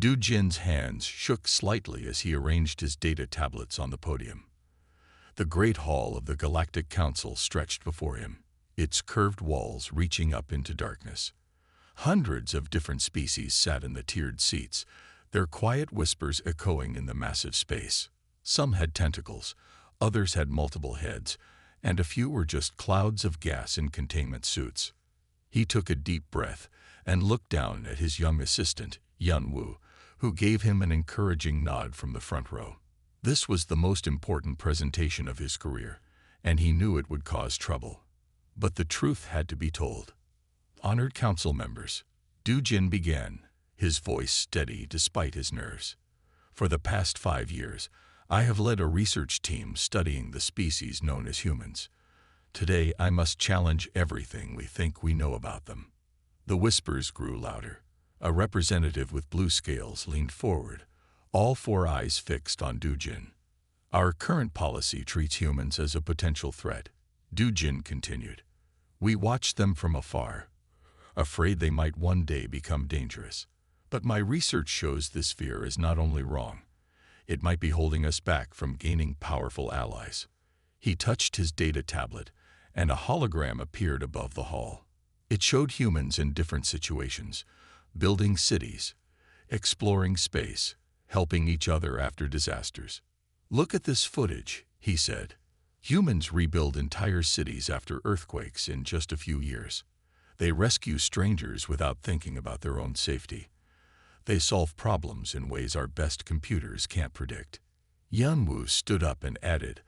Du Jin's hands shook slightly as he arranged his data tablets on the podium. The great hall of the Galactic Council stretched before him, its curved walls reaching up into darkness. Hundreds of different species sat in the tiered seats, their quiet whispers echoing in the massive space. Some had tentacles, others had multiple heads, and a few were just clouds of gas in containment suits. He took a deep breath and looked down at his young assistant, Yun Wu, who gave him an encouraging nod from the front row. This was the most important presentation of his career, and he knew it would cause trouble. But the truth had to be told. Honored council members, Du Jin began, his voice steady despite his nerves. For the past 5 years, I have led a research team studying the species known as humans. Today, I must challenge everything we think we know about them. The whispers grew louder. A representative with blue scales leaned forward, all 4 eyes fixed on Du Jin. Our current policy treats humans as a potential threat, Du Jin continued. We watch them from afar, afraid they might one day become dangerous. But my research shows this fear is not only wrong, it might be holding us back from gaining powerful allies. He touched his data tablet, and a hologram appeared above the hall. It showed humans in different situations, building cities, exploring space, helping each other after disasters. Look at this footage, he said. Humans rebuild entire cities after earthquakes in just a few years. They rescue strangers without thinking about their own safety. They solve problems in ways our best computers can't predict. Yun Wu stood up and added,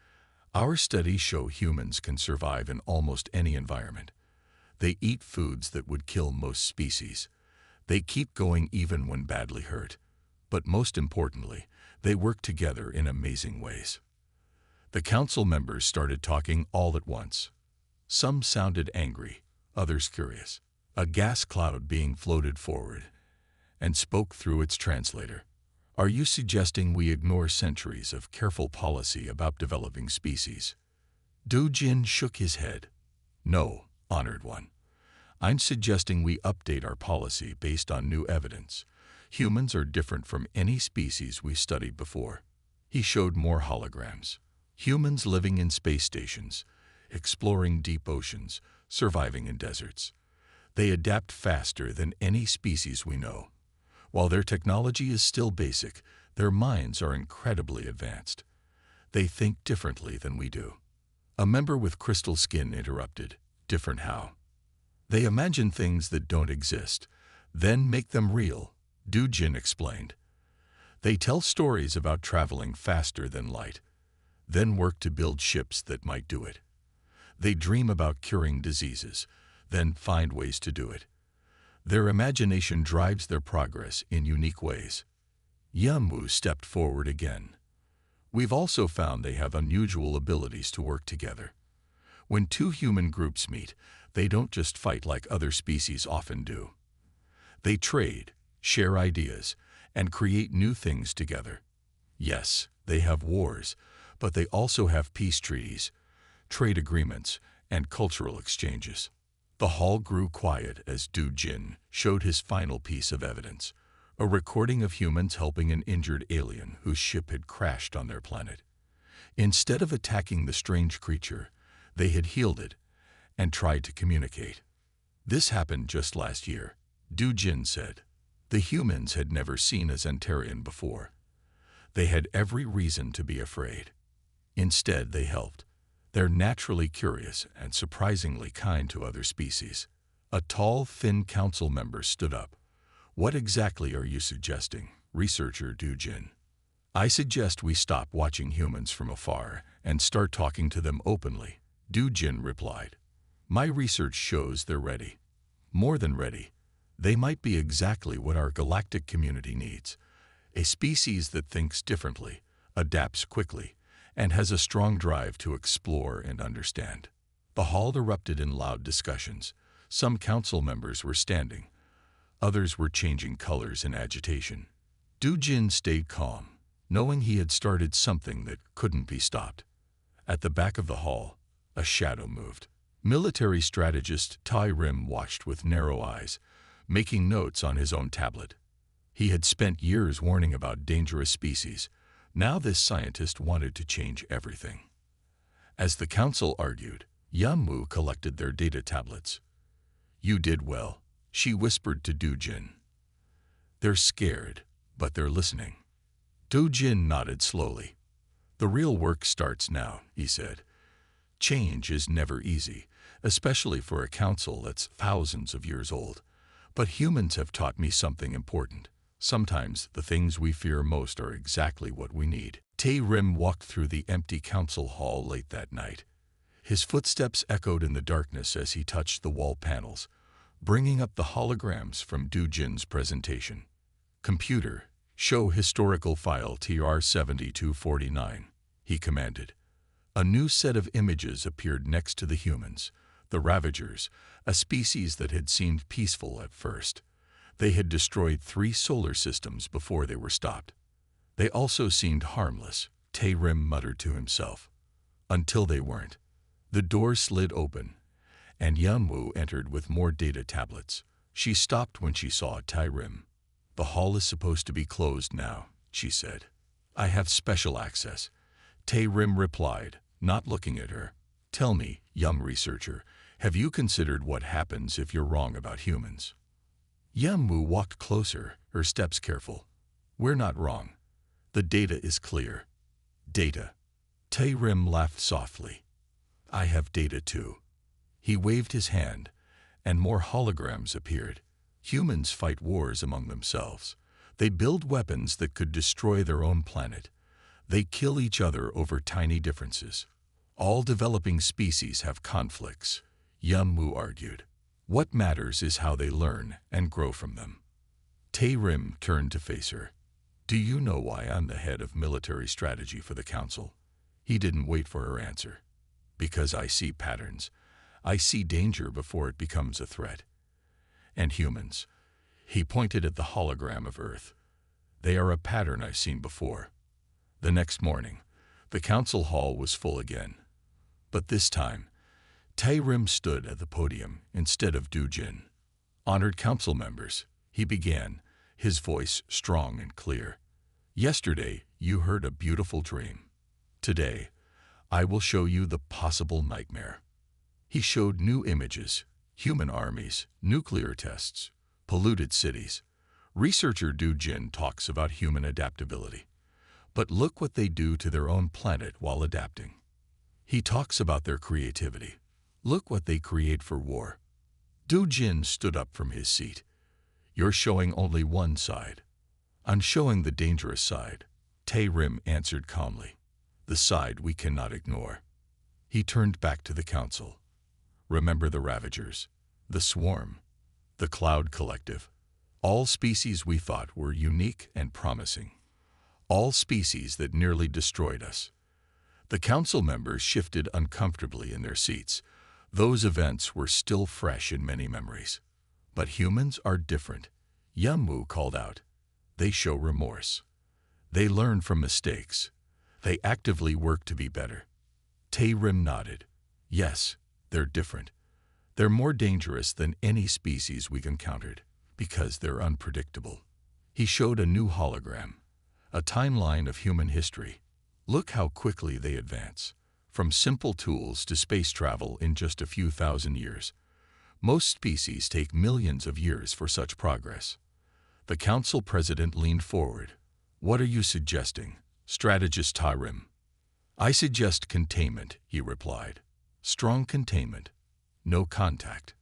our studies show humans can survive in almost any environment. They eat foods that would kill most species. They keep going even when badly hurt. But most importantly, they work together in amazing ways. The council members started talking all at once. Some sounded angry, others curious. A gas cloud being floated forward and spoke through its translator. Are you suggesting we ignore centuries of careful policy about developing species? Du Jin shook his head. No, honored one. I'm suggesting we update our policy based on new evidence. Humans are different from any species we studied before. He showed more holograms. Humans living in space stations, exploring deep oceans, surviving in deserts. They adapt faster than any species we know. While their technology is still basic, their minds are incredibly advanced. They think differently than we do. A member with crystal skin interrupted. Different how? They imagine things that don't exist, then make them real, Du Jin explained. They tell stories about traveling faster than light, then work to build ships that might do it. They dream about curing diseases, then find ways to do it. Their imagination drives their progress in unique ways. Yun Wu stepped forward again. We've also found they have unusual abilities to work together. When 2 human groups meet, they don't just fight like other species often do. They trade, share ideas, and create new things together. Yes, they have wars, but they also have peace treaties, trade agreements, and cultural exchanges. The hall grew quiet as Du Jin showed his final piece of evidence, a recording of humans helping an injured alien whose ship had crashed on their planet. Instead of attacking the strange creature, they had healed it and tried to communicate. This happened just last year, Du Jin said. The humans had never seen a Zentarian before. They had every reason to be afraid. Instead, they helped. They're naturally curious and surprisingly kind to other species. A tall, thin council member stood up. What exactly are you suggesting, researcher Du Jin? I suggest we stop watching humans from afar and start talking to them openly, Du Jin replied. My research shows they're ready. More than ready. They might be exactly what our galactic community needs. A species that thinks differently, adapts quickly, and has a strong drive to explore and understand. The hall erupted in loud discussions. Some council members were standing. Others were changing colors in agitation. Du Jin stayed calm, knowing he had started something that couldn't be stopped. At the back of the hall, a shadow moved. Military strategist Tai Rim watched with narrow eyes, making notes on his own tablet. He had spent years warning about dangerous species. Now this scientist wanted to change everything. As the council argued, Yanmu collected their data tablets. "You did well," she whispered to Dujin. "They're scared, but they're listening." Dujin nodded slowly. "The real work starts now," he said. "Change is never easy, especially for a council that's thousands of years old. But humans have taught me something important. Sometimes the things we fear most are exactly what we need." Rim walked through the empty council hall late that night. His footsteps echoed in the darkness as he touched the wall panels, bringing up the holograms from Dujin's presentation. "Computer, show historical file TR-7249, he commanded. A new set of images appeared next to the humans, the Ravagers, a species that had seemed peaceful at first. They had destroyed 3 solar systems before they were stopped. They also seemed harmless, Rim muttered to himself. Until they weren't. The door slid open, and Yanwu entered with more data tablets. She stopped when she saw Rim. "The hall is supposed to be closed now," she said. "I have special access." Rim replied, not looking at her. "Tell me, young researcher, have you considered what happens if you're wrong about humans?" Yanwu walked closer, her steps careful. "We're not wrong. The data is clear." "Data?" Rim laughed softly. "I have data too." He waved his hand, and more holograms appeared. Humans fight wars among themselves. They build weapons that could destroy their own planet. They kill each other over tiny differences. All developing species have conflicts, Yanwu argued. What matters is how they learn and grow from them. Rim turned to face her. "Do you know why I'm the head of military strategy for the Council?" He didn't wait for her answer. "Because I see patterns. I see danger before it becomes a threat. And humans." He pointed at the hologram of Earth. "They are a pattern I've seen before." The next morning, the council hall was full again. But this time, Rim stood at the podium instead of Dujin. "Honored council members," he began, his voice strong and clear. "Yesterday, you heard a beautiful dream. Today, I will show you the possible nightmare." He showed new images, human armies, nuclear tests, polluted cities. Researcher Dujin talks about human adaptability. But look what they do to their own planet while adapting. He talks about their creativity. Look what they create for war. Dujin stood up from his seat. "You're showing only one side." "I'm showing the dangerous side," Rim answered calmly. "The side we cannot ignore." He turned back to the council. "Remember the Ravagers, the Swarm, the Cloud Collective. All species we thought were unique and promising. All species that nearly destroyed us." The council members shifted uncomfortably in their seats. Those events were still fresh in many memories. "But humans are different," Yanwu called out. "They show remorse. They learn from mistakes. They actively work to be better." Rim nodded. "Yes, they're different. They're more dangerous than any species we've encountered, because they're unpredictable." He showed a new hologram, a timeline of human history. "Look how quickly they advance, from simple tools to space travel in just a few thousand years. Most species take millions of years for such progress." The council president leaned forward. "What are you suggesting, strategist Rim?" "I suggest containment," he replied. "Strong containment. No contact.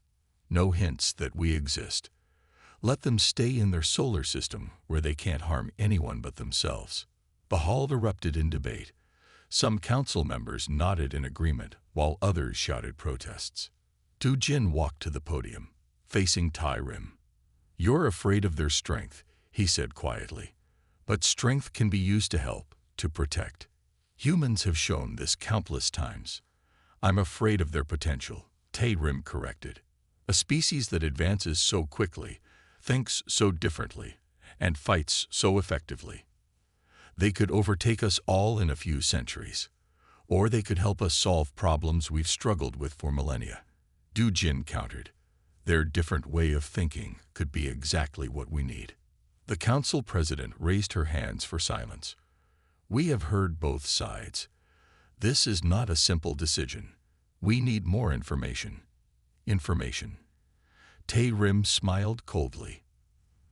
No hints that we exist. Let them stay in their solar system where they can't harm anyone but themselves." The hall erupted in debate. Some council members nodded in agreement, while others shouted protests. Dujin walked to the podium, facing Rim. "You're afraid of their strength," he said quietly. "But strength can be used to help, to protect. Humans have shown this countless times." "I'm afraid of their potential," Rim corrected. "A species that advances so quickly, thinks so differently, and fights so effectively. They could overtake us all in a few centuries. Or they could help us solve problems we've struggled with for millennia." Dujin countered. "Their different way of thinking could be exactly what we need." The council president raised her hands for silence. We have heard both sides. This is not a simple decision. We need more information. Information. Rim smiled coldly.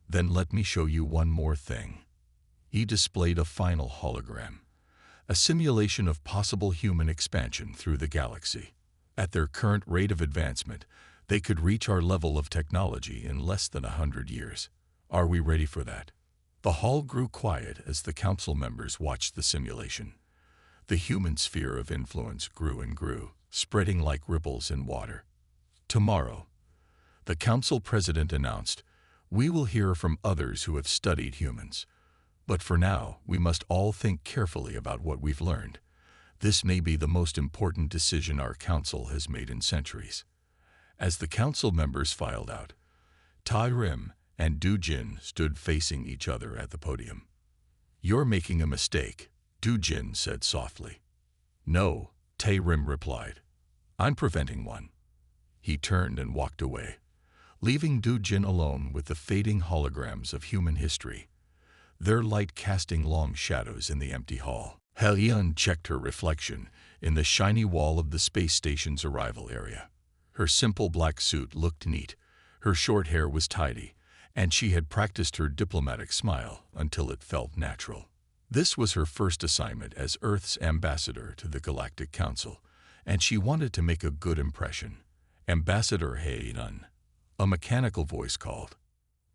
Then let me show you one more thing. He displayed a final hologram, a simulation of possible human expansion through the galaxy. At their current rate of advancement, they could reach our level of technology in less than 100 years. Are we ready for that? The hall grew quiet as the council members watched the simulation. The human sphere of influence grew and grew, spreading like ripples in water. Tomorrow, the council president announced, we will hear from others who have studied humans. But for now, we must all think carefully about what we've learned. This may be the most important decision our council has made in centuries. As the council members filed out, Rim and Jin stood facing each other at the podium. You're making a mistake, Jin said softly. No, Rim replied. I'm preventing one. He turned and walked away, leaving Jin alone with the fading holograms of human history, their light casting long shadows in the empty hall. Hye-yeon checked her reflection in the shiny wall of the space station's arrival area. Her simple black suit looked neat, her short hair was tidy, and she had practiced her diplomatic smile until it felt natural. This was her first assignment as Earth's ambassador to the Galactic Council, and she wanted to make a good impression. Ambassador Hye-yeon, a mechanical voice called.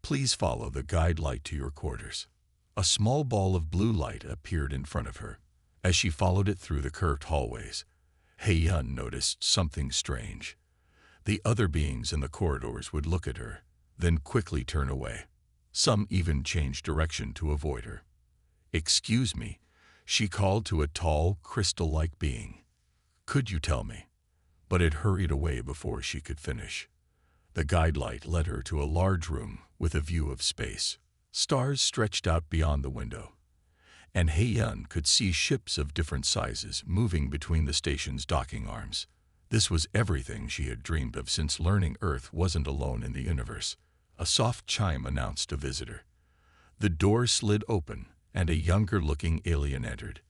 Please follow the guide light to your quarters. A small ball of blue light appeared in front of her. As she followed it through the curved hallways, Hye-yeon noticed something strange. The other beings in the corridors would look at her, then quickly turn away. Some even changed direction to avoid her. Excuse me, she called to a tall, crystal-like being. Could you tell me? But it hurried away before she could finish. The guide light led her to a large room with a view of space. Stars stretched out beyond the window, and Hye-yeon could see ships of different sizes moving between the station's docking arms. This was everything she had dreamed of since learning Earth wasn't alone in the universe. A soft chime announced a visitor. The door slid open, and a younger-looking alien entered.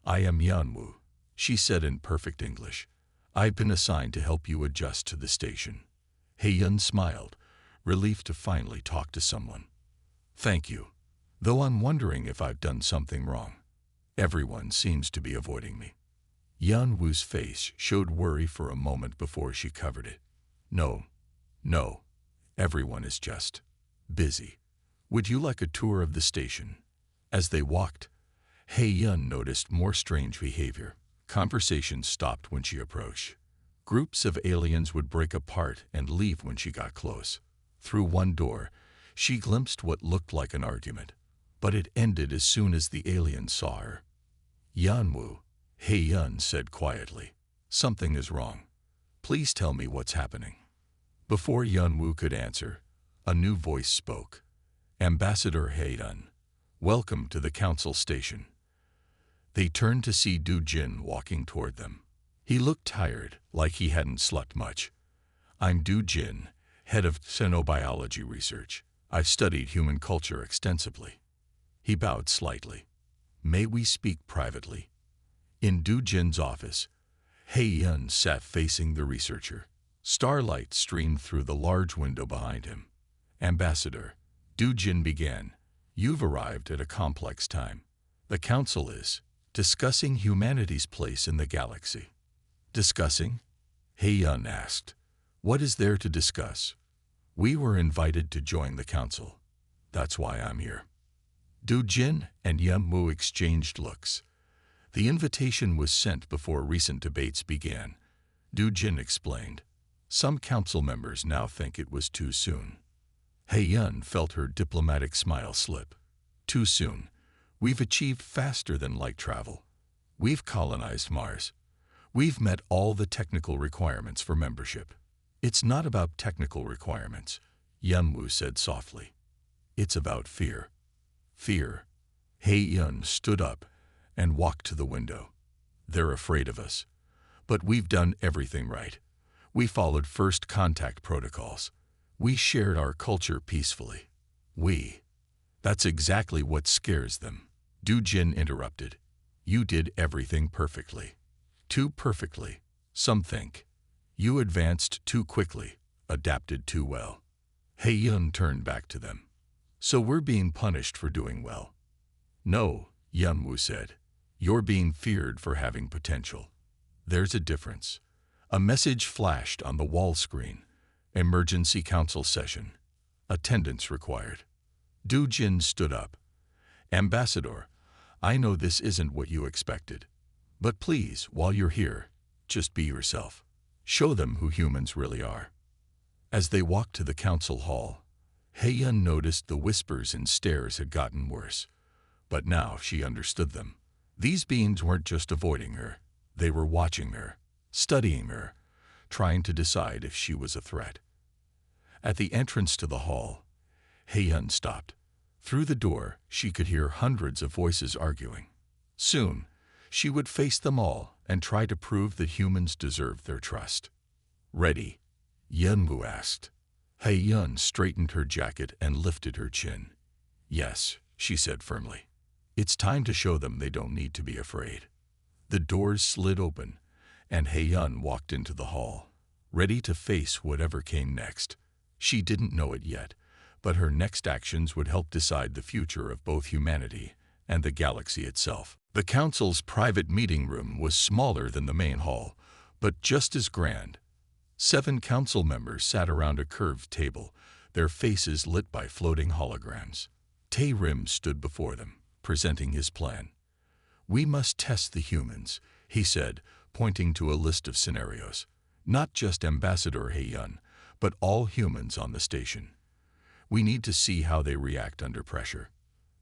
I am Yeon-woo, she said in perfect English. I've been assigned to help you adjust to the station. Hye-yeon smiled, relieved to finally talk to someone. Thank you, though I'm wondering if I've done something wrong. Everyone seems to be avoiding me. Yeon-woo's face showed worry for a moment before she covered it. No, everyone is just busy. Would you like a tour of the station? As they walked, Hye-yeon noticed more strange behavior. Conversations stopped when she approached. Groups of aliens would break apart and leave when she got close. Through one door, she glimpsed what looked like an argument, but it ended as soon as the aliens saw her. Yeon-woo, Hye-yeon said quietly. Something is wrong. Please tell me what's happening. Before Yeon-woo could answer, a new voice spoke. Ambassador Hye-yeon, welcome to the council station. They turned to see Jin walking toward them. He looked tired, like he hadn't slept much. I'm Jin, head of xenobiology research. I've studied human culture extensively. He bowed slightly. May we speak privately? In Jin's office, Hye-yeon sat facing the researcher. Starlight streamed through the large window behind him. Ambassador, Jin began. You've arrived at a complex time. The council is discussing humanity's place in the galaxy. Discussing? Hye-yeon asked. What is there to discuss? We were invited to join the council. That's why I'm here. Jin and Yeon-woo exchanged looks. The invitation was sent before recent debates began. Jin explained. Some council members now think it was too soon. Hye-yeon felt her diplomatic smile slip. Too soon. We've achieved faster than light travel. We've colonized Mars. We've met all the technical requirements for membership. It's not about technical requirements, Yeon-woo said softly. It's about fear. Fear. Hye-yeon stood up and walked to the window. They're afraid of us. But we've done everything right. We followed first contact protocols. We shared our culture peacefully. We. That's exactly what scares them. Du Jin interrupted. You did everything perfectly. Too perfectly, some think. You advanced too quickly, adapted too well. He Yun turned back to them. So we're being punished for doing well. No, Yunwu said. You're being feared for having potential. There's a difference. A message flashed on the wall screen. Emergency council session. Attendance required. Du Jin stood up. Ambassador, I know this isn't what you expected. But please, while you're here, just be yourself. Show them who humans really are. As they walked to the council hall, Heiyun noticed the whispers and stares had gotten worse. But now she understood them. These beings weren't just avoiding her. They were watching her, studying her, trying to decide if she was a threat. At the entrance to the hall, Heiyun stopped. Through the door, she could hear hundreds of voices arguing. Soon, she would face them all and try to prove that humans deserved their trust. Ready? Yunwu asked. Heiyun straightened her jacket and lifted her chin. Yes, she said firmly. It's time to show them they don't need to be afraid. The doors slid open, and Heiyun walked into the hall, ready to face whatever came next. She didn't know it yet, but her next actions would help decide the future of both humanity and the galaxy itself. The council's private meeting room was smaller than the main hall, but just as grand. 7 council members sat around a curved table, their faces lit by floating holograms. Tae-Rim stood before them, presenting his plan. We must test the humans, he said, pointing to a list of scenarios. Not just Ambassador Heiyun, but all humans on the station. We need to see how they react under pressure.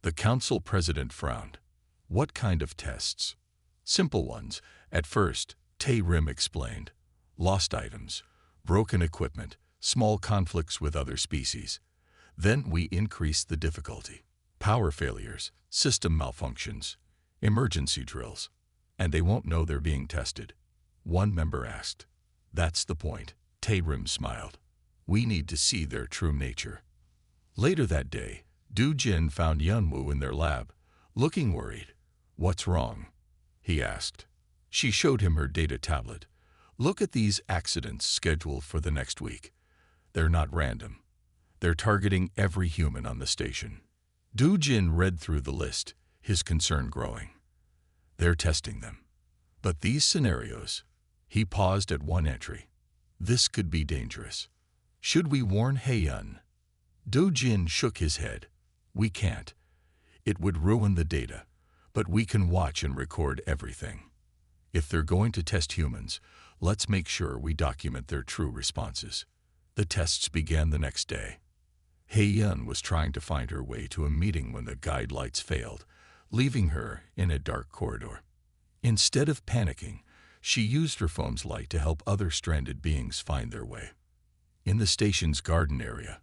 The council president frowned. What kind of tests? Simple ones. At first, Tae-Rim explained. Lost items, broken equipment, small conflicts with other species. Then we increased the difficulty. Power failures, system malfunctions, emergency drills. And they won't know they're being tested. One member asked. That's the point. Tae-Rim smiled. We need to see their true nature. Later that day, Du Jin found Yunwu in their lab, looking worried. What's wrong? He asked. She showed him her data tablet. Look at these accidents scheduled for the next week. They're not random. They're targeting every human on the station. Du Jin read through the list, his concern growing. They're testing them. But these scenarios, he paused at one entry. This could be dangerous. Should we warn Heiyun? Du Jin shook his head. We can't. It would ruin the data, but we can watch and record everything. If they're going to test humans, let's make sure we document their true responses. The tests began the next day. Heiyun was trying to find her way to a meeting when the guide lights failed, leaving her in a dark corridor. Instead of panicking, she used her phone's light to help other stranded beings find their way. In the station's garden area,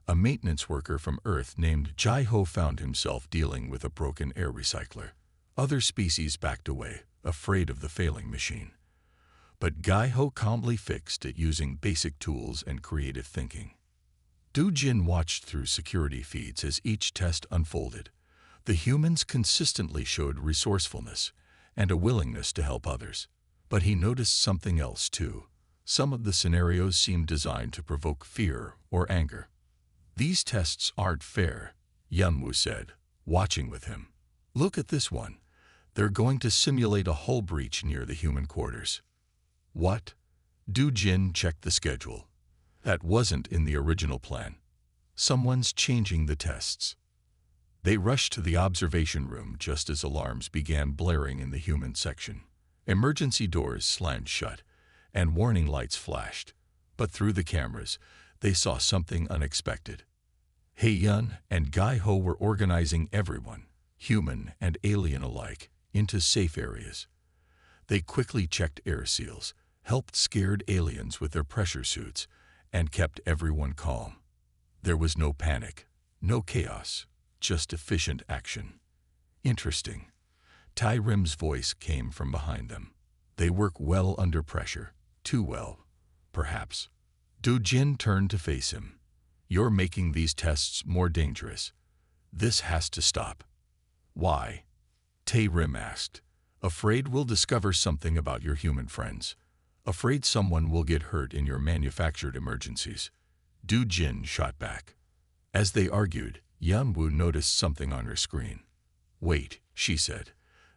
a maintenance worker from Earth named Jai-Ho found himself dealing with a broken air recycler. Other species backed away, afraid of the failing machine. But Jai-Ho calmly fixed it using basic tools and creative thinking. Du Jin watched through security feeds as each test unfolded. The humans consistently showed resourcefulness and a willingness to help others. But he noticed something else too. Some of the scenarios seemed designed to provoke fear or anger. These tests aren't fair, Yunwu said, watching with him. Look at this one. They're going to simulate a hull breach near the human quarters. What? Du Jin checked the schedule. That wasn't in the original plan. Someone's changing the tests. They rushed to the observation room just as alarms began blaring in the human section. Emergency doors slammed shut, and warning lights flashed. But through the cameras, they saw something unexpected. Heiyun and Jai-Ho were organizing everyone, human and alien alike, into safe areas. They quickly checked air seals, helped scared aliens with their pressure suits, and kept everyone calm. There was no panic, no chaos, just efficient action. Interesting. Tae-Rim's voice came from behind them. They work well under pressure. Too well, perhaps. Du Jin turned to face him. You're making these tests more dangerous. This has to stop. Why? Tae-rim asked. Afraid we'll discover something about your human friends. Afraid someone will get hurt in your manufactured emergencies. Do-jin shot back. As they argued, Yeon-woo noticed something on her screen. Wait, she said.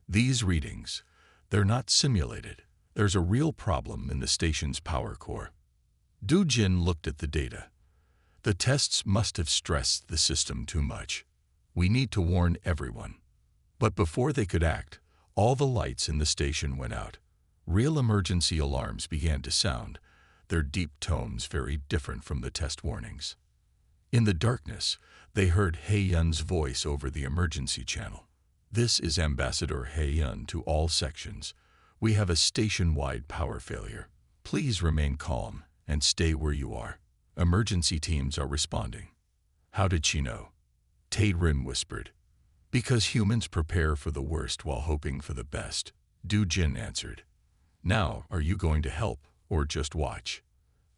These readings, they're not simulated. There's a real problem in the station's power core. Do-jin looked at the data. The tests must have stressed the system too much. We need to warn everyone. But before they could act, all the lights in the station went out. Real emergency alarms began to sound, their deep tones very different from the test warnings. In the darkness, they heard Hae-yeon's voice over the emergency channel. This is Ambassador Hae-yeon to all sections. We have a station-wide power failure. Please remain calm and stay where you are. Emergency teams are responding. How did she know? Tae-rim whispered. Because humans prepare for the worst while hoping for the best, Do-jin answered. Now, are you going to help or just watch?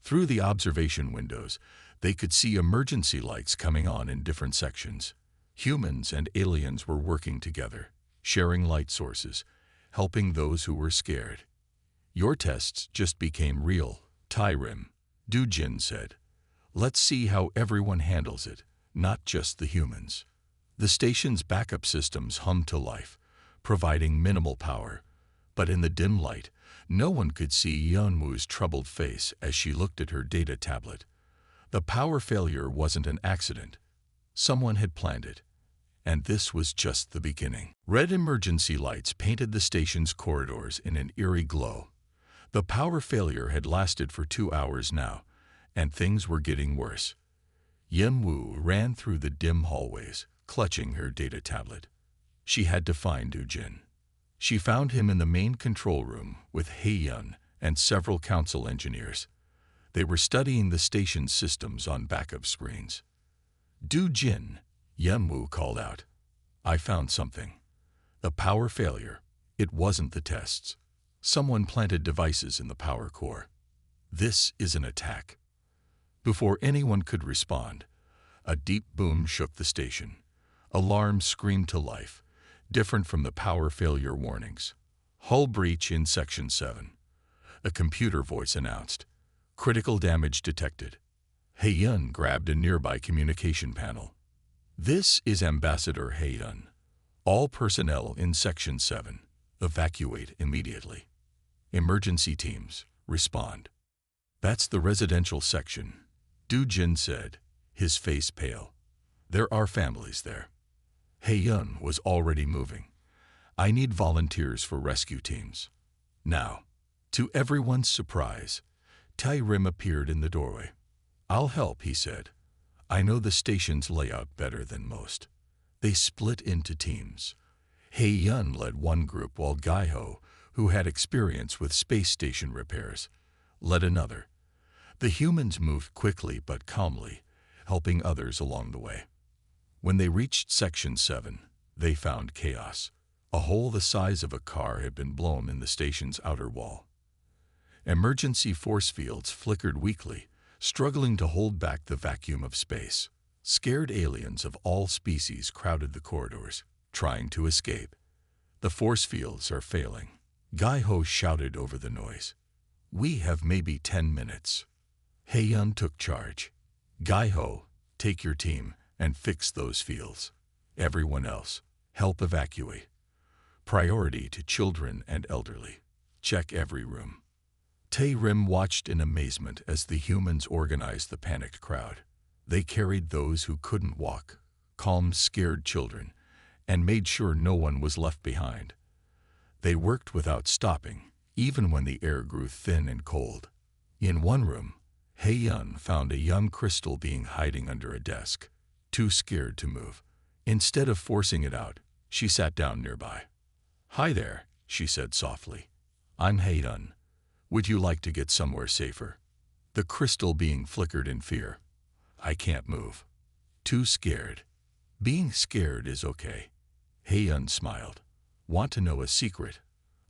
Through the observation windows, they could see emergency lights coming on in different sections. Humans and aliens were working together, sharing light sources, helping those who were scared. Your tests just became real, Tae-rim, Do-jin said. Let's see how everyone handles it, not just the humans. The station's backup systems hummed to life, providing minimal power. But in the dim light, no one could see Yeon-woo's troubled face as she looked at her data tablet. The power failure wasn't an accident. Someone had planned it. And this was just the beginning. Red emergency lights painted the station's corridors in an eerie glow. The power failure had lasted for 2 hours now, and things were getting worse. Yeon-woo ran through the dim hallways, clutching her data tablet. She had to find Do-jin. She found him in the main control room with Hae-yeon and several council engineers. They were studying the station's systems on backup screens. Do-jin, Yeon-woo called out. I found something. The power failure. It wasn't the tests. Someone planted devices in the power core. This is an attack. Before anyone could respond, a deep boom shook the station. Alarms screamed to life, different from the power failure warnings. Hull breach in Section 7. A computer voice announced. Critical damage detected. Hae-yeon grabbed a nearby communication panel. This is Ambassador Hae-yeon. All personnel in Section 7, evacuate immediately. Emergency teams, respond. That's the residential section, Do-jin said, his face pale. There are families there. Hae-yeon was already moving. I need volunteers for rescue teams. Now, to everyone's surprise, Tae-rim appeared in the doorway. I'll help, he said. I know the station's layout better than most. They split into teams. Hae-yeon led one group while Gai-ho, who had experience with space station repairs, led another. The humans moved quickly but calmly, helping others along the way. When they reached Section 7, they found chaos. A hole the size of a car had been blown in the station's outer wall. Emergency force fields flickered weakly, struggling to hold back the vacuum of space. Scared aliens of all species crowded the corridors, trying to escape. The force fields are failing. Gai-ho shouted over the noise. We have maybe 10 minutes. Hae-yeon took charge. Gai-ho, take your team and fix those fields. Everyone else, help evacuate. Priority to children and elderly. Check every room. Tae-rim watched in amazement as the humans organized the panicked crowd. They carried those who couldn't walk, calmed scared children, and made sure no one was left behind. They worked without stopping, even when the air grew thin and cold. In one room, Hae-yeon found a young crystal being hiding under a desk, too scared to move. Instead of forcing it out, she sat down nearby. Hi there, she said softly. I'm Hae-yeon. Would you like to get somewhere safer? The crystal being flickered in fear. I can't move. Too scared. Being scared is okay. Hae-yeon smiled. Want to know a secret?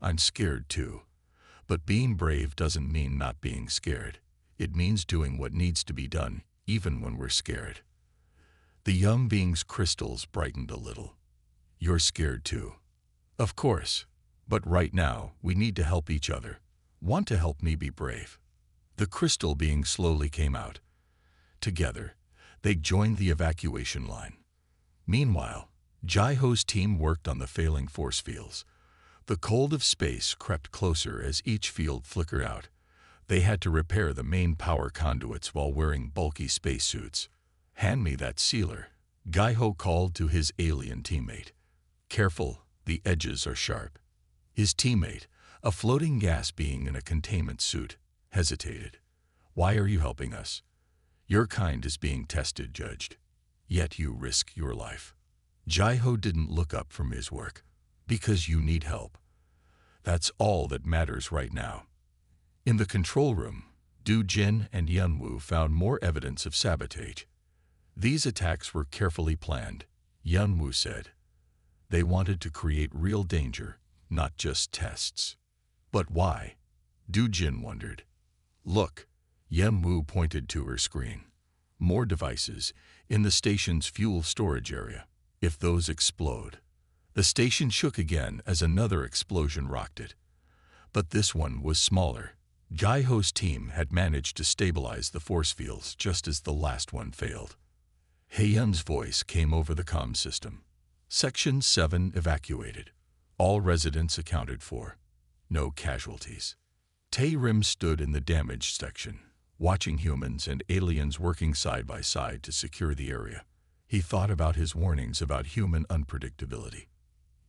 I'm scared too. But being brave doesn't mean not being scared. It means doing what needs to be done, even when we're scared. The young being's crystals brightened a little. You're scared too. Of course. But right now, we need to help each other. Want to help me be brave? The crystal being slowly came out. Together, they joined the evacuation line. Meanwhile, Jai-Ho's team worked on the failing force fields. The cold of space crept closer as each field flickered out. They had to repair the main power conduits while wearing bulky spacesuits. Hand me that sealer, Jai-Ho called to his alien teammate. Careful, the edges are sharp. His teammate, a floating gas being in a containment suit, hesitated. Why are you helping us? Your kind is being tested, judged. Yet you risk your life. Jai-Ho didn't look up from his work. Because you need help. That's all that matters right now. In the control room, Du Jin and Yunwu found more evidence of sabotage. These attacks were carefully planned, Yunwu said. They wanted to create real danger, not just tests. But why? Du Jin wondered. Look, Yunwu pointed to her screen. More devices in the station's fuel storage area. If those explode. The station shook again as another explosion rocked it. But this one was smaller. Jai-Ho's team had managed to stabilize the force fields just as the last one failed. Hae-Yun's voice came over the comm system. Section 7 evacuated. All residents accounted for. No casualties. Tae-Rim stood in the damaged section, watching humans and aliens working side by side to secure the area. He thought about his warnings about human unpredictability.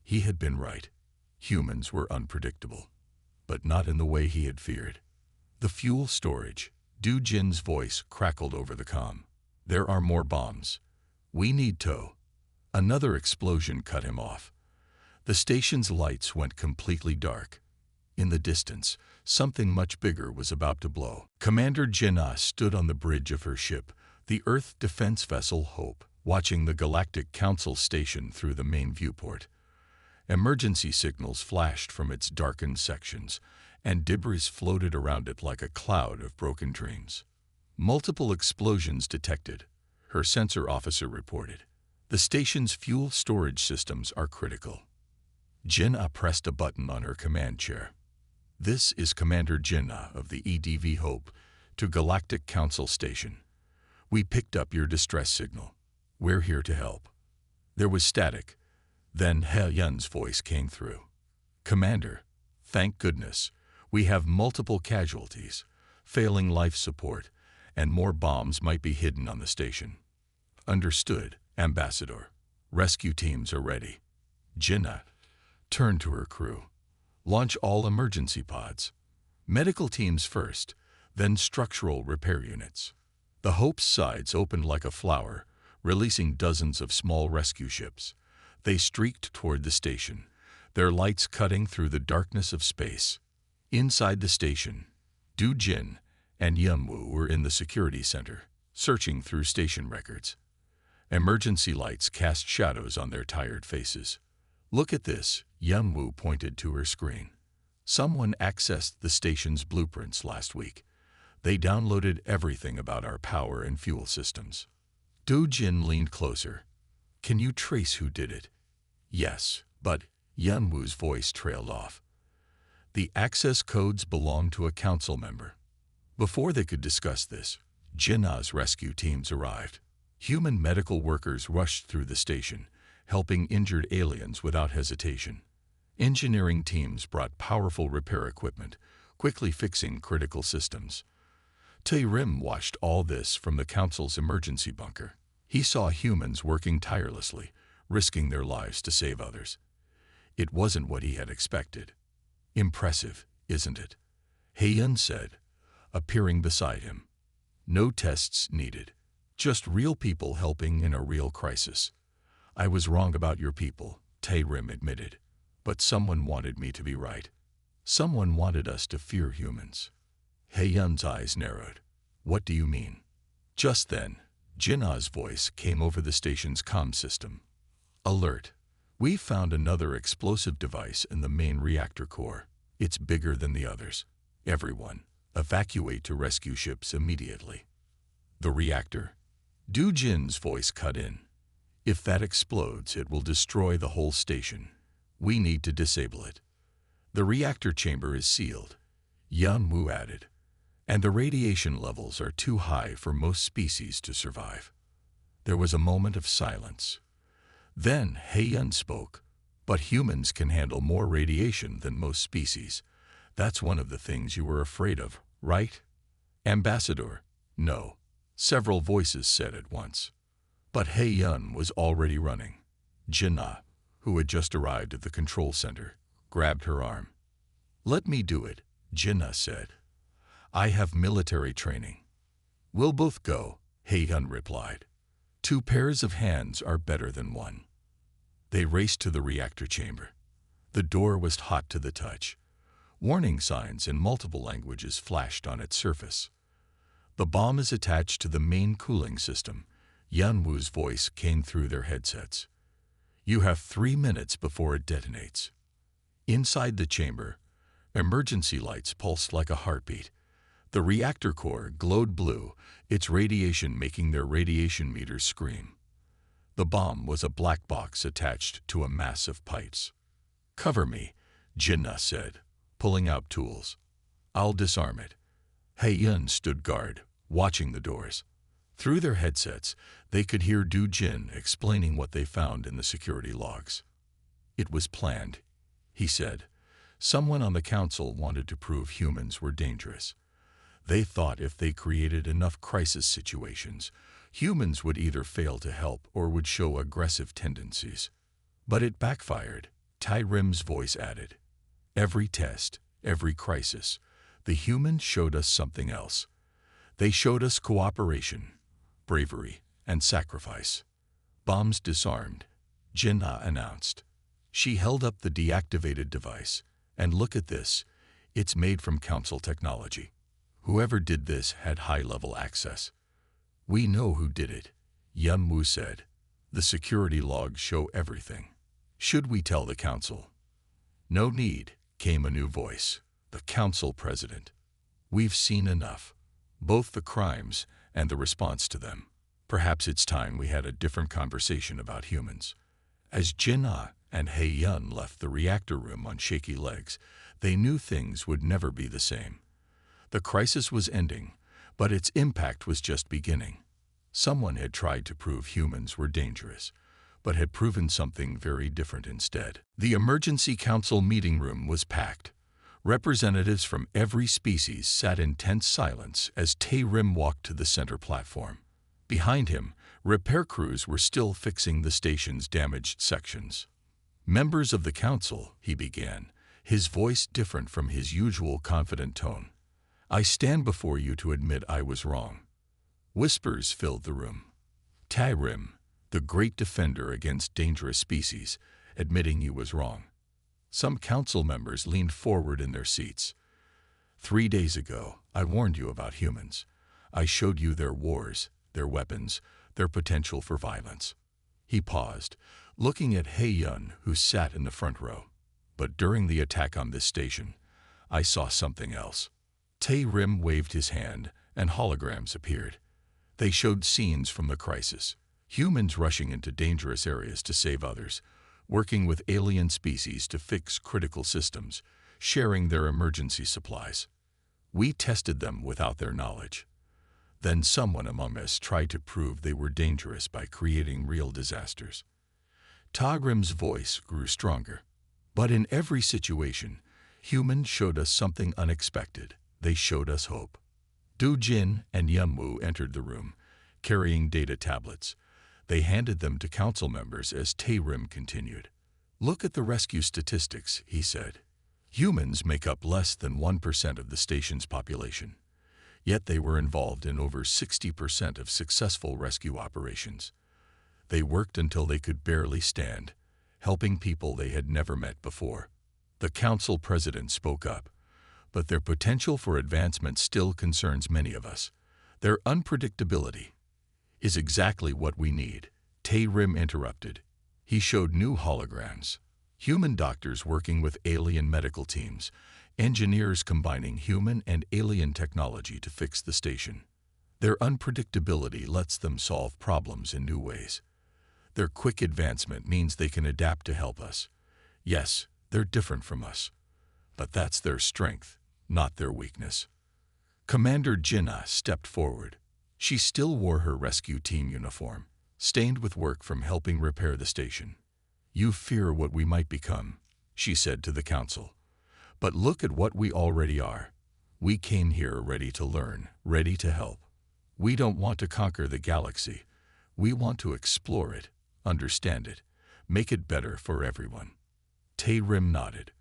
He had been right. Humans were unpredictable, but not in the way he had feared. The fuel storage, Du Jin's voice crackled over the comm. There are more bombs. We need tow. Another explosion cut him off. The station's lights went completely dark. In the distance, something much bigger was about to blow. Commander Jin-Ah stood on the bridge of her ship, the Earth defense vessel Hope, watching the Galactic Council station through the main viewport. Emergency signals flashed from its darkened sections, and debris floated around it like a cloud of broken dreams. Multiple explosions detected, her sensor officer reported. The station's fuel storage systems are critical. Jin-Ah pressed a button on her command chair. This is Commander Jin-Ah of the EDV Hope to Galactic Council Station. We picked up your distress signal. We're here to help. There was static. Then Hae-Yun's voice came through. Commander, thank goodness, we have multiple casualties, failing life support, and more bombs might be hidden on the station. Understood, Ambassador. Rescue teams are ready. Jin-Ah turned to her crew. Launch all emergency pods. Medical teams first, then structural repair units. The Hope's sides opened like a flower, releasing dozens of small rescue ships. They streaked toward the station, their lights cutting through the darkness of space. Inside the station, Du Jin and Yunwu were in the security center, searching through station records. Emergency lights cast shadows on their tired faces. Look at this, Yunwu pointed to her screen. Someone accessed the station's blueprints last week. They downloaded everything about our power and fuel systems. Du Jin leaned closer. Can you trace who did it? Yes, but Yunwu's voice trailed off. The access codes belonged to a council member. Before they could discuss this, Jin-Ah's rescue teams arrived. Human medical workers rushed through the station, helping injured aliens without hesitation. Engineering teams brought powerful repair equipment, quickly fixing critical systems. Tae-Rim watched all this from the council's emergency bunker. He saw humans working tirelessly, risking their lives to save others. It wasn't what he had expected. Impressive, isn't it? Hae-Yun said, appearing beside him. No tests needed. Just real people helping in a real crisis. I was wrong about your people, Tae-Rim admitted. But someone wanted me to be right. Someone wanted us to fear humans. Hae-Yun's eyes narrowed. What do you mean? Just then, Jin-Ah's voice came over the station's comm system. Alert. We found another explosive device in the main reactor core. It's bigger than the others. Everyone, evacuate to rescue ships immediately. The reactor? Du Jin's voice cut in. If that explodes, it will destroy the whole station. We need to disable it. The reactor chamber is sealed, Yan Wu added, and the radiation levels are too high for most species to survive. There was a moment of silence. Then He Yun spoke. But humans can handle more radiation than most species. That's one of the things you were afraid of, right? Ambassador, no. Several voices said at once. But He Yun was already running. Jinnah, who had just arrived at the control center, grabbed her arm. Let me do it, Jinnah said. I have military training. We'll both go, He Yun replied. 2 pairs of hands are better than 1. They raced to the reactor chamber. The door was hot to the touch. Warning signs in multiple languages flashed on its surface. The bomb is attached to the main cooling system. Yan Wu's voice came through their headsets. You have 3 minutes before it detonates. Inside the chamber, emergency lights pulsed like a heartbeat. The reactor core glowed blue, its radiation making their radiation meters scream. The bomb was a black box attached to a mass of pipes. Cover me, Jinnah said, pulling out tools. I'll disarm it. He Yun stood guard, watching the doors. Through their headsets, they could hear Du Jin explaining what they found in the security logs. It was planned, he said. Someone on the council wanted to prove humans were dangerous. They thought if they created enough crisis situations, humans would either fail to help or would show aggressive tendencies. But it backfired, Tai Rim's voice added. Every test, every crisis, the humans showed us something else. They showed us cooperation, bravery, and sacrifice. Bombs disarmed, Jinnah announced. She held up the deactivated device. And look at this, it's made from council technology. Whoever did this had high-level access. We know who did it, Yan Wu said. The security logs show everything. Should we tell the council? No need, came a new voice. The council president. We've seen enough. Both the crimes and the response to them. Perhaps it's time we had a different conversation about humans. As Jinnah and He Yun left the reactor room on shaky legs, they knew things would never be the same. The crisis was ending, but its impact was just beginning. Someone had tried to prove humans were dangerous, but had proven something very different instead. The emergency council meeting room was packed. Representatives from every species sat in tense silence as Tai Rim walked to the center platform. Behind him, repair crews were still fixing the station's damaged sections. Members of the council, he began, his voice different from his usual confident tone. I stand before you to admit I was wrong. Whispers filled the room. Tai Rim, the great defender against dangerous species, admitting he was wrong. Some council members leaned forward in their seats. 3 days ago, I warned you about humans. I showed you their wars, their weapons, their potential for violence. He paused, looking at He Yun, who sat in the front row. But during the attack on this station, I saw something else. Tai Rim waved his hand, and holograms appeared. They showed scenes from the crisis. Humans rushing into dangerous areas to save others, working with alien species to fix critical systems, sharing their emergency supplies. We tested them without their knowledge. Then someone among us tried to prove they were dangerous by creating real disasters. Tai Rim's voice grew stronger. But in every situation, humans showed us something unexpected. They showed us hope. Du Jin and Yan Wu entered the room, carrying data tablets. They handed them to council members as Tai Rim continued. Look at the rescue statistics, he said. Humans make up less than 1% of the station's population. Yet they were involved in over 60% of successful rescue operations. They worked until they could barely stand, helping people they had never met before. The council president spoke up. But their potential for advancement still concerns many of us. Their unpredictability is exactly what we need, Tai Rim interrupted. He showed new holograms. Human doctors working with alien medical teams, engineers combining human and alien technology to fix the station. Their unpredictability lets them solve problems in new ways. Their quick advancement means they can adapt to help us. Yes, they're different from us, but that's their strength, not their weakness. Commander Jinnah stepped forward. She still wore her rescue team uniform, stained with work from helping repair the station. "You fear what we might become," she said to the council. "But look at what we already are. We came here ready to learn, ready to help. We don't want to conquer the galaxy. We want to explore it, understand it, make it better for everyone." Tayrim nodded.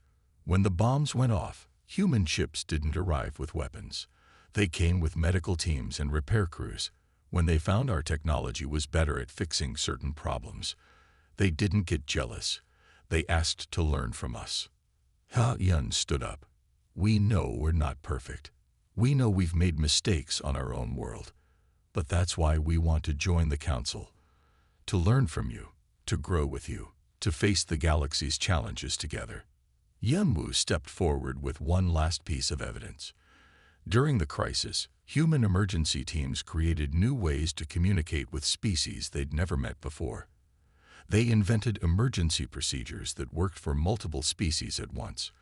When the bombs went off, human ships didn't arrive with weapons. They came with medical teams and repair crews. When they found our technology was better at fixing certain problems, they didn't get jealous. They asked to learn from us. Ha-Yun stood up. "We know we're not perfect. We know we've made mistakes on our own world. But that's why we want to join the council. To learn from you, to grow with you, to face the galaxy's challenges together." Yunwu stepped forward with one last piece of evidence. During the crisis, human emergency teams created new ways to communicate with species they'd never met before. They invented emergency procedures that worked for multiple species at once.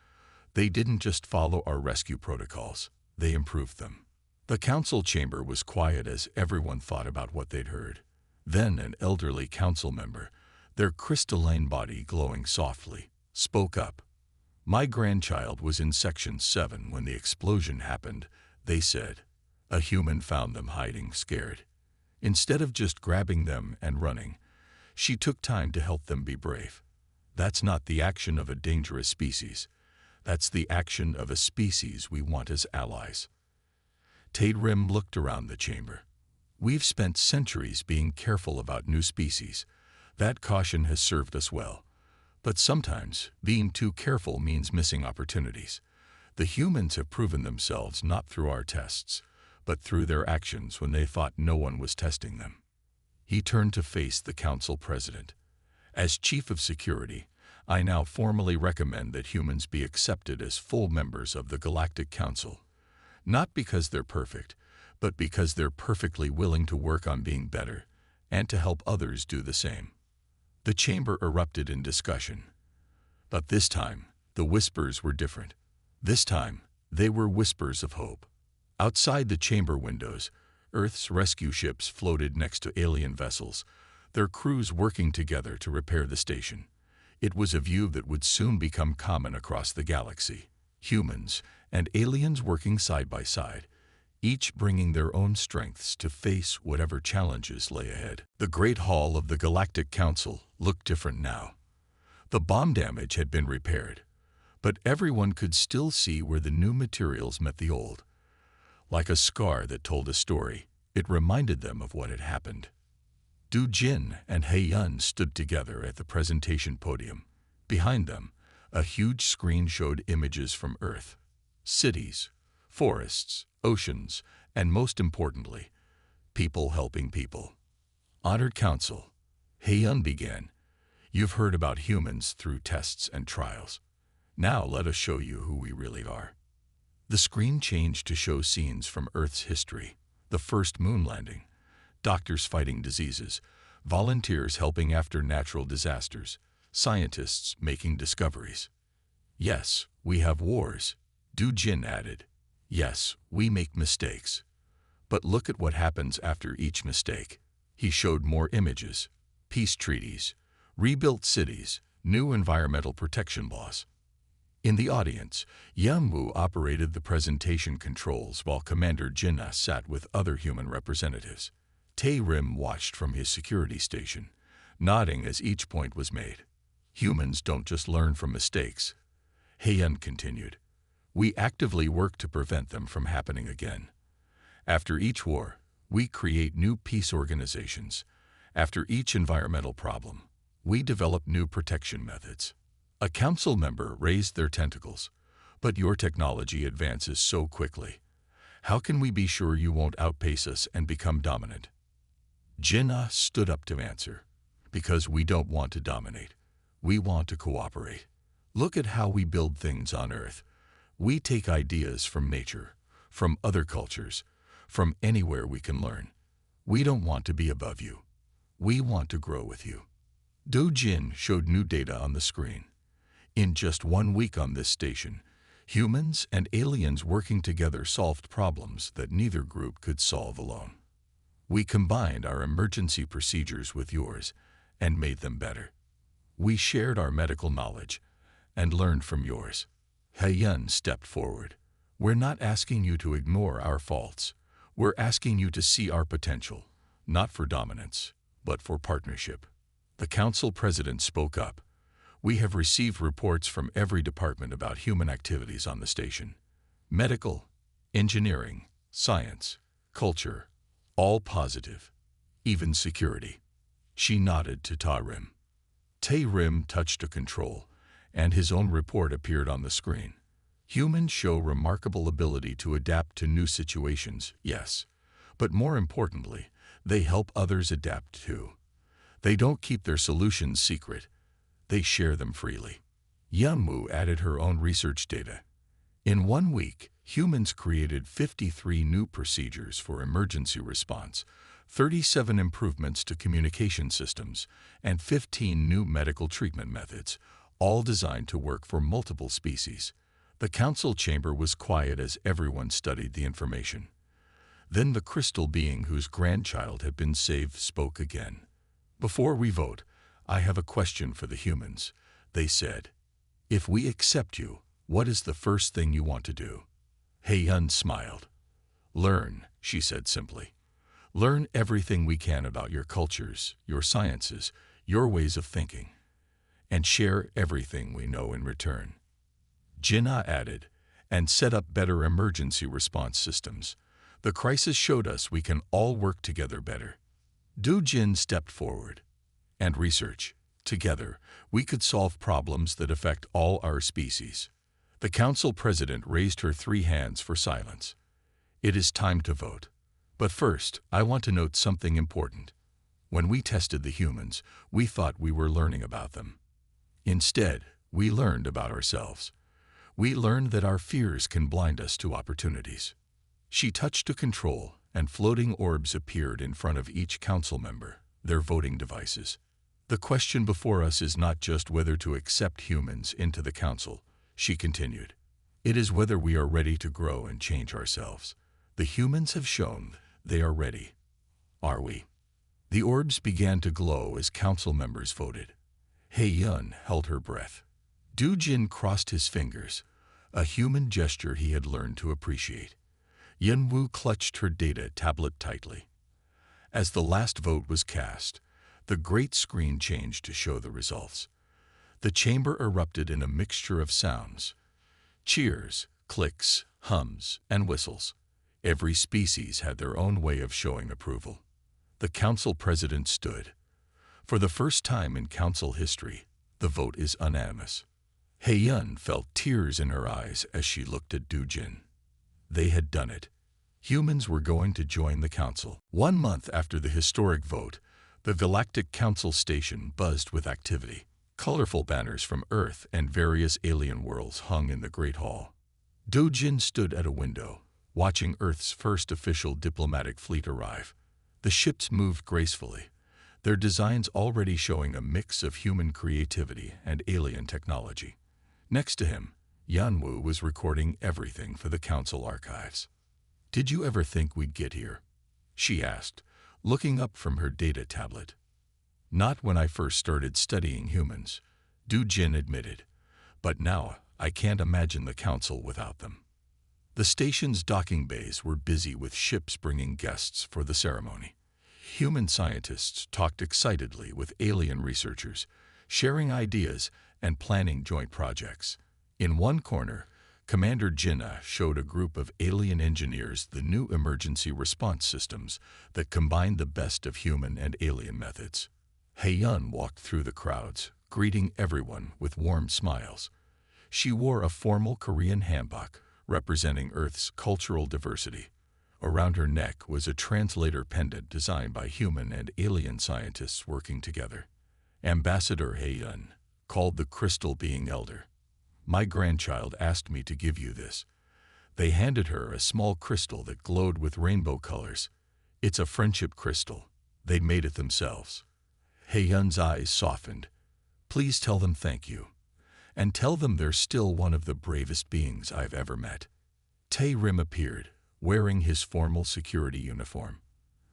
They didn't just follow our rescue protocols, they improved them. The council chamber was quiet as everyone thought about what they'd heard. Then an elderly council member, their crystalline body glowing softly, spoke up. "My grandchild was in Section 7 when the explosion happened," they said. "A human found them hiding, scared. Instead of just grabbing them and running, she took time to help them be brave. That's not the action of a dangerous species. That's the action of a species we want as allies." Tayrim looked around the chamber. "We've spent centuries being careful about new species. That caution has served us well. But sometimes, being too careful means missing opportunities. The humans have proven themselves not through our tests, but through their actions when they thought no one was testing them." He turned to face the council president. "As chief of security, I now formally recommend that humans be accepted as full members of the Galactic Council. Not because they're perfect, but because they're perfectly willing to work on being better, and to help others do the same." The chamber erupted in discussion. But this time, the whispers were different. This time, they were whispers of hope. Outside the chamber windows, Earth's rescue ships floated next to alien vessels, their crews working together to repair the station. It was a view that would soon become common across the galaxy. Humans and aliens working side by side, each bringing their own strengths to face whatever challenges lay ahead. The Great Hall of the Galactic Council looked different now. The bomb damage had been repaired, but everyone could still see where the new materials met the old. Like a scar that told a story, it reminded them of what had happened. Du Jin and He-Yun stood together at the presentation podium. Behind them, a huge screen showed images from Earth, cities, forests, oceans, and most importantly, people helping people. "Honored Council," He-Yun began, "you've heard about humans through tests and trials. Now let us show you who we really are." The screen changed to show scenes from Earth's history: the first moon landing, doctors fighting diseases, volunteers helping after natural disasters, scientists making discoveries. "Yes, we have wars," Du Jin added. "Yes, we make mistakes. But look at what happens after each mistake." He showed more images: peace treaties, rebuilt cities, new environmental protection laws. In the audience, Yunwu operated the presentation controls while Commander Jinnah sat with other human representatives. Tayrim watched from his security station, nodding as each point was made. "Humans don't just learn from mistakes," He-Yun continued. "We actively work to prevent them from happening again. After each war, we create new peace organizations. After each environmental problem, we develop new protection methods." A council member raised their tentacles. "But your technology advances so quickly. How can we be sure you won't outpace us and become dominant?" Jinnah stood up to answer. "Because we don't want to dominate. We want to cooperate. Look at how we build things on Earth. We take ideas from nature, from other cultures, from anywhere we can learn. We don't want to be above you. We want to grow with you." Do-Jin showed new data on the screen. In just 1 week on this station, humans and aliens working together solved problems that neither group could solve alone. We combined our emergency procedures with yours and made them better. We shared our medical knowledge and learned from yours. Haeyun stepped forward. We're not asking you to ignore our faults. We're asking you to see our potential, not for dominance, but for partnership. The council president spoke up. We have received reports from every department about human activities on the station. Medical, engineering, science, culture, all positive, even security. She nodded to Ta-Rim. Ta-Rim touched a control, and his own report appeared on the screen. Humans show remarkable ability to adapt to new situations, yes, but more importantly, they help others adapt too. They don't keep their solutions secret. They share them freely. Yanwu added her own research data. In 1 week, humans created 53 new procedures for emergency response, 37 improvements to communication systems, and 15 new medical treatment methods, all designed to work for multiple species. The council chamber was quiet as everyone studied the information. Then the crystal being whose grandchild had been saved spoke again. Before we vote, I have a question for the humans, they said. If we accept you, what is the first thing you want to do? Haeyun smiled. Learn, she said simply. Learn everything we can about your cultures, your sciences, your ways of thinking, and share everything we know in return. Jinnah added, and set up better emergency response systems. The crisis showed us we can all work together better. Do-Jin stepped forward. And research. Together, we could solve problems that affect all our species. The council president raised her 3 hands for silence. It is time to vote. But first, I want to note something important. When we tested the humans, we thought we were learning about them. Instead, we learned about ourselves. We learned that our fears can blind us to opportunities. She touched a control, and floating orbs appeared in front of each council member, their voting devices. The question before us is not just whether to accept humans into the council, she continued. It is whether we are ready to grow and change ourselves. The humans have shown they are ready. Are we? The orbs began to glow as council members voted. Haeyun held her breath. Do-Jin crossed his fingers, a human gesture he had learned to appreciate. Yanwu clutched her data tablet tightly. As the last vote was cast, the great screen changed to show the results. The chamber erupted in a mixture of sounds. Cheers, clicks, hums, and whistles. Every species had their own way of showing approval. The council president stood. For the first time in council history, the vote is unanimous. Haeyun felt tears in her eyes as she looked at Do-Jin. They had done it. Humans were going to join the council. 1 month after the historic vote, the Galactic Council station buzzed with activity. Colorful banners from Earth and various alien worlds hung in the Great Hall. Do-Jin stood at a window, watching Earth's first official diplomatic fleet arrive. The ships moved gracefully, their designs already showing a mix of human creativity and alien technology. Next to him, Yanwu was recording everything for the council archives. Did you ever think we'd get here? She asked, looking up from her data tablet. Not when I first started studying humans, Do-Jin admitted, but now I can't imagine the council without them. The station's docking bays were busy with ships bringing guests for the ceremony. Human scientists talked excitedly with alien researchers, sharing ideas and planning joint projects. In one corner, Commander Jinnah showed a group of alien engineers the new emergency response systems that combined the best of human and alien methods. Haeyun walked through the crowds, greeting everyone with warm smiles. She wore a formal Korean hanbok representing Earth's cultural diversity. Around her neck was a translator pendant designed by human and alien scientists working together. Ambassador Haeyun called the crystal being elder. My grandchild asked me to give you this. They handed her a small crystal that glowed with rainbow colors. It's a friendship crystal. They made it themselves. Heyun's eyes softened. Please tell them thank you. And tell them they're still one of the bravest beings I've ever met. Tae-rim appeared, wearing his formal security uniform.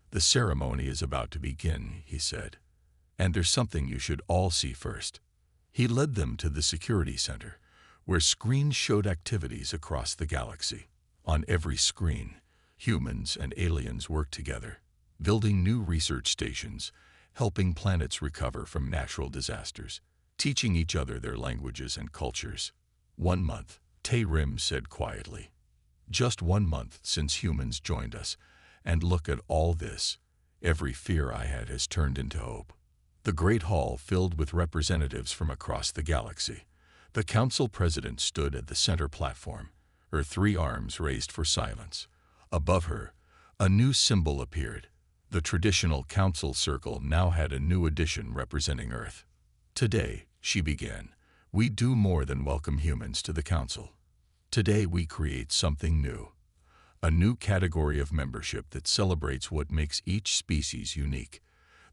The ceremony is about to begin, he said. And there's something you should all see first. He led them to the security center, where screens showed activities across the galaxy. On every screen, humans and aliens worked together, building new research stations, helping planets recover from natural disasters, teaching each other their languages and cultures. 1 month, Tae-rim said quietly. Just 1 month since humans joined us, and look at all this. Every fear I had has turned into hope. The Great Hall filled with representatives from across the galaxy. The council president stood at the center platform, her 3 arms raised for silence. Above her, a new symbol appeared. The traditional council circle now had a new addition representing Earth. Today, she began, we do more than welcome humans to the council. Today we create something new. A new category of membership that celebrates what makes each species unique.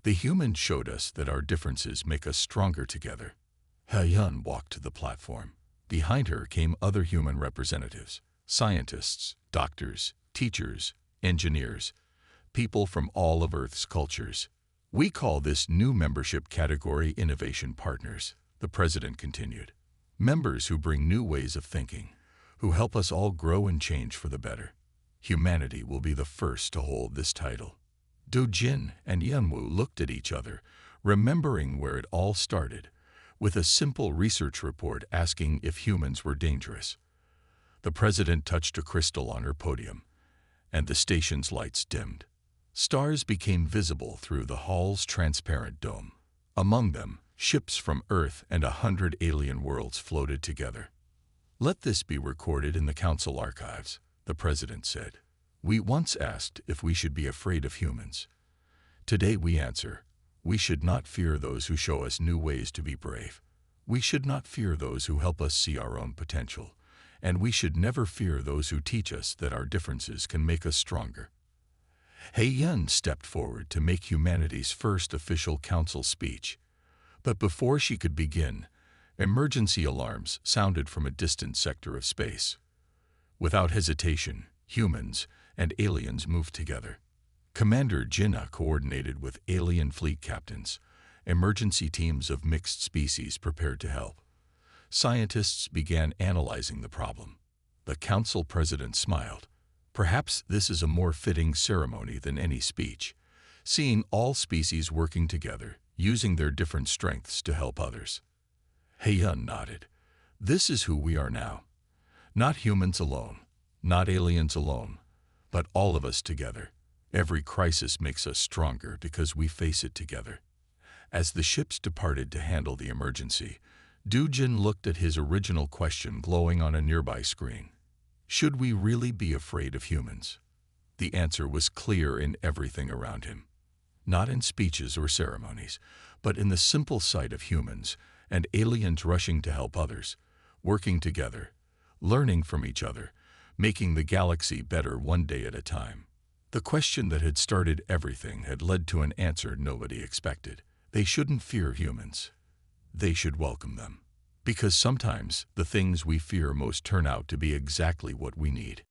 The humans showed us that our differences make us stronger together. Heyun walked to the platform. Behind her came other human representatives, scientists, doctors, teachers, engineers, people from all of Earth's cultures. We call this new membership category Innovation Partners, the president continued. Members who bring new ways of thinking, who help us all grow and change for the better. Humanity will be the first to hold this title. Do-jin and Yeonwoo looked at each other, remembering where it all started, with a simple research report asking if humans were dangerous. The president touched a crystal on her podium, and the station's lights dimmed. Stars became visible through the hall's transparent dome. Among them, ships from Earth and 100 alien worlds floated together. Let this be recorded in the council archives, the president said. We once asked if we should be afraid of humans. Today we answer, we should not fear those who show us new ways to be brave. We should not fear those who help us see our own potential. And we should never fear those who teach us that our differences can make us stronger. Heyun stepped forward to make humanity's first official council speech. But before she could begin, emergency alarms sounded from a distant sector of space. Without hesitation, humans and aliens moved together. Commander Jinna coordinated with alien fleet captains. Emergency teams of mixed species prepared to help. Scientists began analyzing the problem. The council president smiled. Perhaps this is a more fitting ceremony than any speech, seeing all species working together, using their different strengths to help others. Heyun nodded. This is who we are now. Not humans alone, not aliens alone, but all of us together. Every crisis makes us stronger because we face it together. As the ships departed to handle the emergency, Do-jin looked at his original question glowing on a nearby screen. Should we really be afraid of humans? The answer was clear in everything around him. Not in speeches or ceremonies, but in the simple sight of humans and aliens rushing to help others, working together, learning from each other, making the galaxy better one day at a time. The question that had started everything had led to an answer nobody expected. They shouldn't fear humans. They should welcome them. Because sometimes the things we fear most turn out to be exactly what we need.